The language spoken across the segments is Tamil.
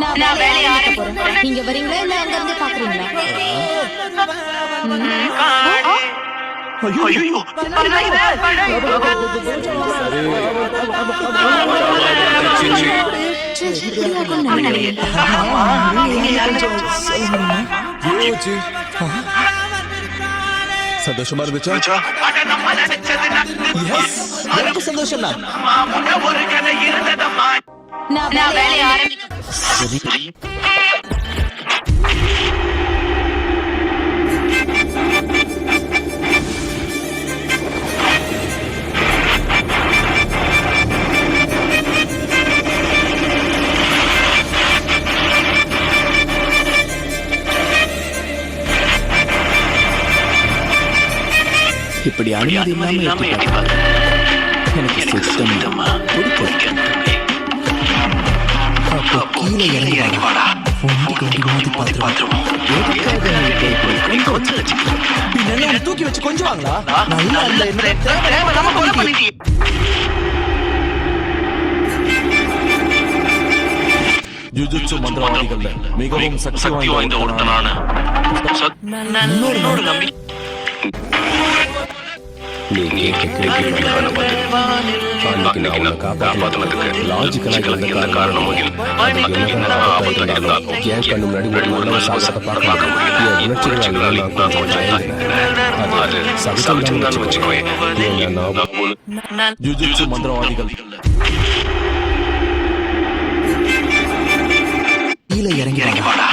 நான் வேலையை ஆரம்பிக்க போறேன். நீங்க வரீங்களா இல்ல அங்க இருந்து பாக்குறீங்களா? சந்தோஷமா இருந்துச்சா? எனக்கு சந்தோஷம் தான். நான் வேலையை ஆரம்பிக்க இப்படி அனுமதி இல்லாம எனக்கு சுத்தமா பிடிக்கும். அப்போ கீழே இறங்கி வாடா. தூக்கி வச்சு கொஞ்சம் வாங்களா? ஜுஜுட்சு மந்திரவாதிகள் மிகவும் சக்தி வாய்ந்த ஒருத்தனான ஜுஜுட்சு மந்திரவாதிகள் கீழே இறங்கி வாடா.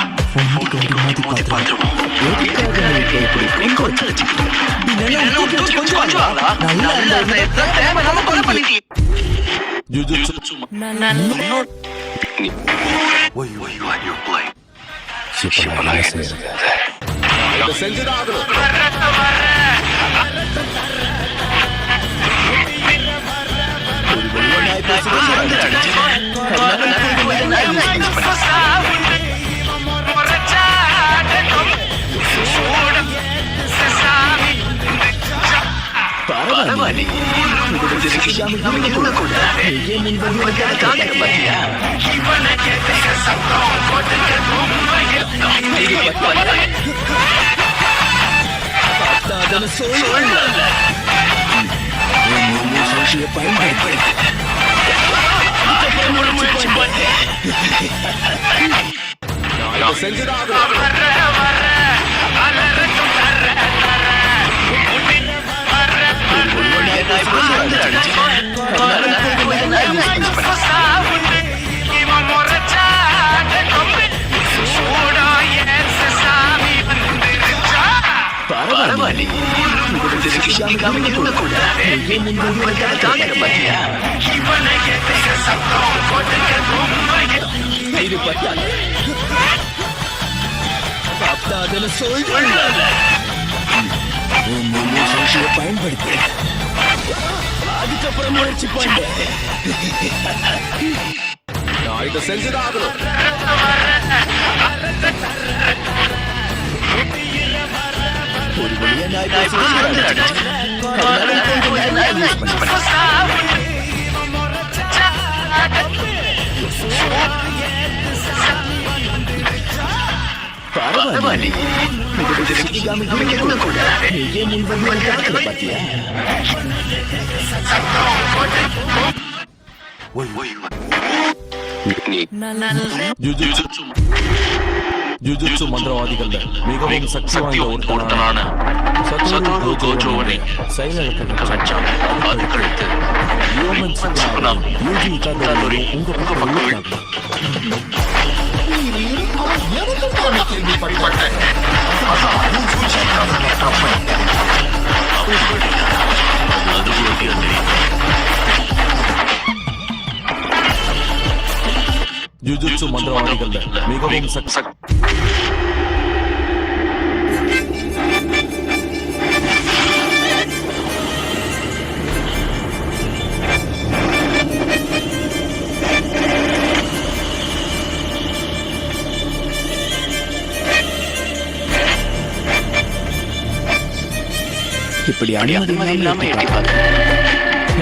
பயன்படுத்தி அதுக்கப்புறம் முயற்சி பண்ண நான் இதை செஞ்சுதான் ஒரு வழியா பரவாயில்லை பாத்தியா? ஜுஜுட்சு மந்திரவாதிகள் மிகவும் சக்தி வாய்ந்த ஒருத்தனான சதோரு கோஜோவை செயலற்ற அதுக்கடுத்து உங்க பக்கம் ஜுஜுட்சு மந்திரவாதிகள் மிகவும் சக்தி இப்படி அனுமதி இல்லாம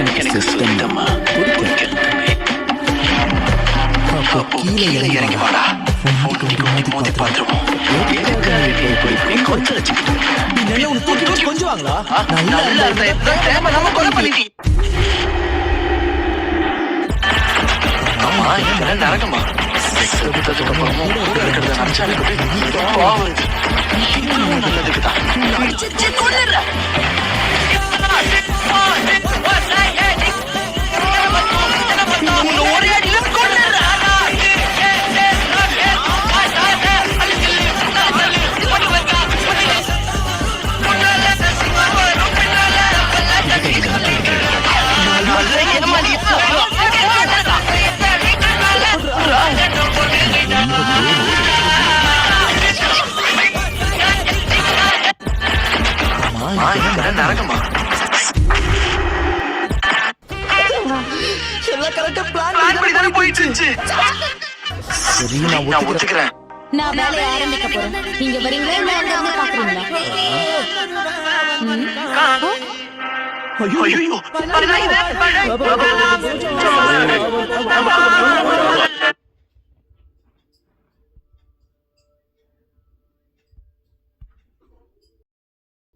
எனக்கு சுத்தமா பிடிக்கல. அப்போ கீழே இறங்கி வாடா. மோதி பார்த்துருவோம். கொஞ்சம் வச்சுக்கிட்டு கொஞ்சுவாங்களா? நல்லா இருந்தா தேவையில்லாம கொலை பண்ணிட்டீங்க. ஆமா, இதெல்லாம் நடக்குமா? செத்ததுக்கு அப்புறமும் கூட இருக்கிறத நினைச்சா எனக்கு அப்படியே கோவம் வருது. இதுவும் நல்லதுக்குதான். அடிச்சு கொன்னுடுறேன். உன்னை ஒரே அடியில கொன்னுடுறேன். நல்ல ஏமாளியா? நடக்குமா? எல்லாம் கரெக்டா பிளான் பண்ணி தானே போயிட்டு இருந்துச்சு. சரி, நான் ஒத்துக்கிறேன். நான் வேலையை ஆரம்பிக்க போறேன். நீங்க வரீங்களா இல்ல அங்க இருந்து பாக்குறீங்களா? ஐயோ